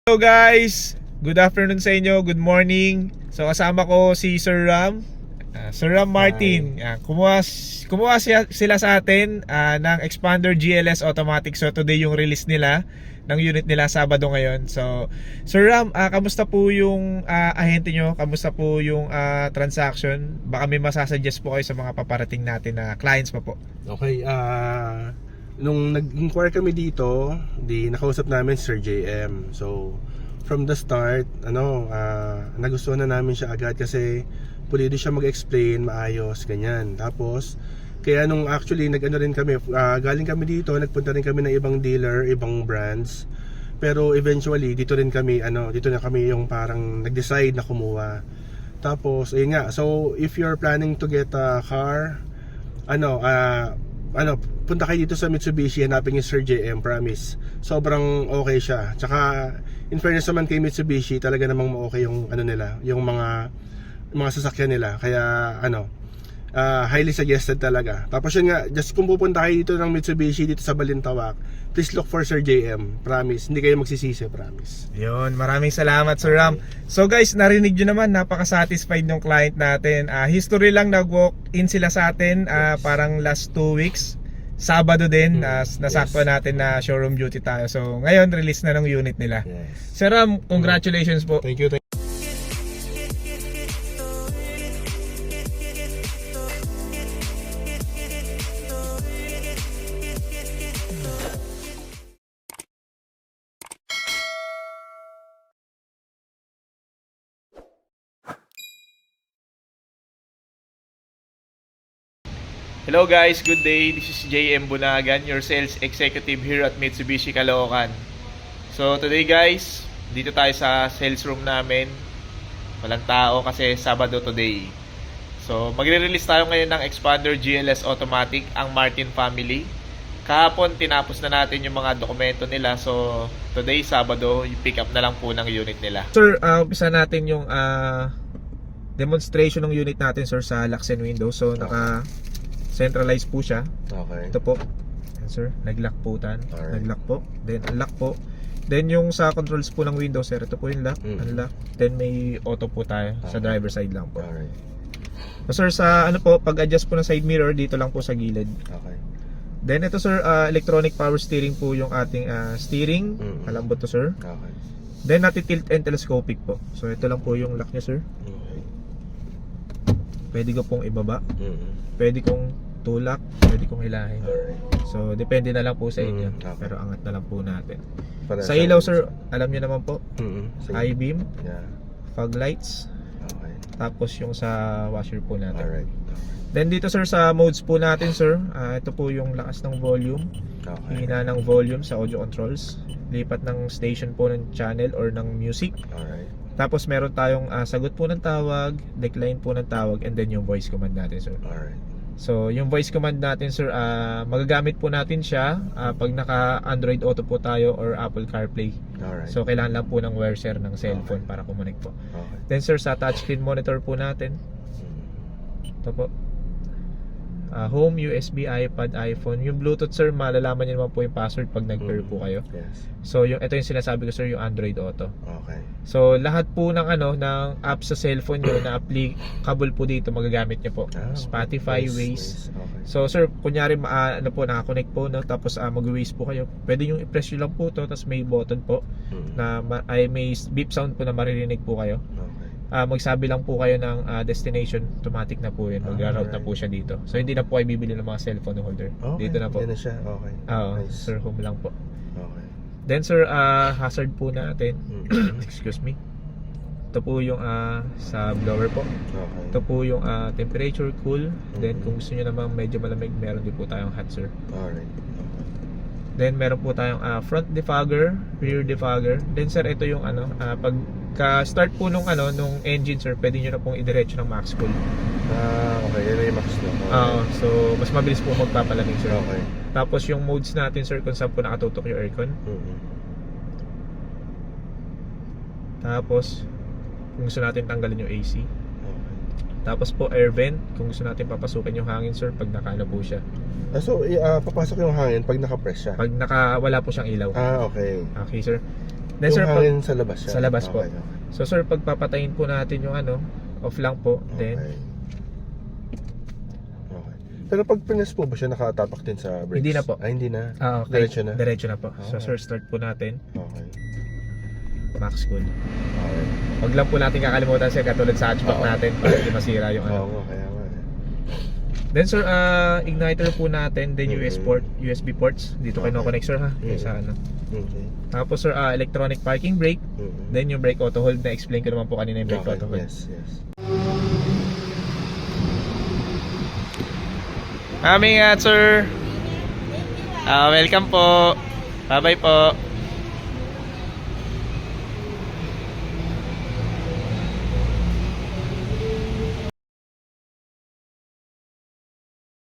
Hello guys! Good afternoon sa inyo, good morning. So kasama ko si Sir Ram, Sir Ram Martin. Kumuha sila sa atin ng Expander GLS Automatic. So today yung release nila ng unit nila, Sabado ngayon. So Sir Ram, kamusta po yung ahente nyo? Kamusta po yung transaction? Baka may masasuggest po kayo sa mga paparating natin na clients pa po. Okay, nung nag-inquire kami dito, nakausap namin Sir JM. So, from the start, nagustuhan na namin siya agad kasi pwede siya mag-explain maayos, ganyan. Tapos, kaya nung actually rin kami, galing kami dito, nagpunta rin kami ng ibang dealer, ibang brands. Pero eventually, dito na kami yung parang nag-decide na kumuha. Tapos, ayun nga, so if you're planning to get a car, punta kayo dito sa Mitsubishi, hanapin yung Sir JM, promise. Sobrang okay siya. Tsaka, in fairness naman kay Mitsubishi, talaga namang okay yung nila, yung mga sasakyan nila. Kaya, highly suggested talaga. Tapos yun nga, just kung pupunta kayo dito ng Mitsubishi, dito sa Balintawak, please look for Sir JM, promise. Hindi kayo magsisisi, promise. Yun, maraming salamat Sir Ram. So guys, narinig nyo naman, napaka-satisfied ng client natin. History lang, nag-walk-in sila sa atin parang last 2 weeks. Sabado din, nasakto natin na showroom duty tayo. So ngayon, release na ng unit nila. Yes. Sir Ram, congratulations po. Thank you. Hello guys, good day. This is JM Bunagan, your sales executive here at Mitsubishi Caloocan. So today guys, dito tayo sa sales room namin. Walang tao kasi Sabado today. So magre-release tayo ngayon ng Expander GLS Automatic, ang Martin family. Kahapon tinapos na natin yung mga dokumento nila. So today Sabado, pick up na lang po ng unit nila. Sir, umpisa natin yung demonstration ng unit natin sir sa locks and windows. So naka-centralize po siya. Okay. Ito po. Yan sir, nag-lock po tan. Alright. Nag-lock po. Then unlock po. Then yung sa controls po ng windows sir, ito po yung lock, unlock. Then may auto po tayo sa driver side lang po. Alright. So sir, sa pag-adjust po ng side mirror, dito lang po sa gilid. Okay. Then ito sir, electronic power steering po yung ating steering. Malambot to sir. Okay. Then nati-tilt and telescopic po. So ito lang po yung lock niya sir. Okay. Pwede ko pong ibaba. Pwede kong tulak, pwede kong hilahin. Alright. So depende na lang po sa inyo. Okay. Pero angat na lang po natin. Para Sa ilaw sir, alam niyo naman po, Sige. high beam, Yeah. fog lights, Okay. tapos yung sa washer po natin. Alright. Then dito sir sa modes po natin sir, ito po yung lakas ng volume, Okay. hina ng volume sa audio controls, lipat ng station po ng channel or ng music. Alright. Tapos meron tayong sagot po ng tawag, decline po ng tawag, and then yung voice command natin sir. Alright. So yung voice command natin sir, magagamit po natin siya pag naka Android Auto po tayo or Apple CarPlay. Alright. So kailangan lang po ng wire share ng cellphone para kumonek po. Okay. Then sir, sa touchscreen monitor po natin, ito po, home, USB, iPad, iPhone. Yung Bluetooth sir, malalaman niyo naman po yung password pag nag-pair po kayo. Yes. So ito yung sinasabi ko sir, yung Android Auto. Okay. So lahat po ng ng apps sa cellphone niyo na applicable po dito, magagamit niyo po. Spotify, Waze. Okay. So sir, kunyari naka-connect po no, tapos mag-Waze po kayo. Pwede yung i-press nyo lang po to, tapos may button po na may beep sound po na maririnig po kayo. Okay. Magsabi lang po kayo ng destination, automatic na po yun. Mag-route na po siya dito. So hindi na po kayo bibili ng mga cellphone holder. Okay. Dito na po. Yan na siya. Okay. Oo, Nice. sir, home lang po. Okay. Then sir, hazard po natin. Excuse me. Ito po yung sa blower po. Okay. Ito po yung temperature, cool. Then kung gusto nyo naman medyo malamig, meron din po tayong hot sir. Alright. Okay. Then meron po tayong front defogger, rear defogger. Then sir, ito yung pagka-start po nung engine sir, pwede nyo na pong idiretso ng max cool. Okay. Yan na yung max na. So mas mabilis po magpapalamig sir. Okay. Tapos yung modes natin sir, kung saan po nakatutok yung aircon. Tapos kung gusto natin tanggalin yung AC. Okay. Tapos po air vent, kung gusto natin papasukin yung hangin sir, pag nakano po siya. So, papasok yung hangin pag naka-press siya? Pag wala po siyang ilaw. Okay. Okay sir. Then, sir, yung hangin sa labas siya? sa labas po. Okay, okay. So sir, pag papatayin po natin yung off lang po. Then, Okay. Pero pag press po ba siya nakatapak din sa brakes? Hindi na po. Ay, hindi na. okay. Diretso na? Diretso na po. So Okay. sir, start po natin. Okay. Max good. Okay. Wag lang po natin kakalimutan sir, katulad sa hatchback Oo. natin para hindi masira yung Oo, kaya nga. Then sir, igniter po natin, then USB ports. Dito kayo Okay. connect sir ha. Yung sa Okay. Tapos sir, electronic parking brake. Then yung brake auto hold, na explain ko naman po kanina yung brake Okay, auto hold. yes, yes. Ingat sir. Welcome po. Bye bye po.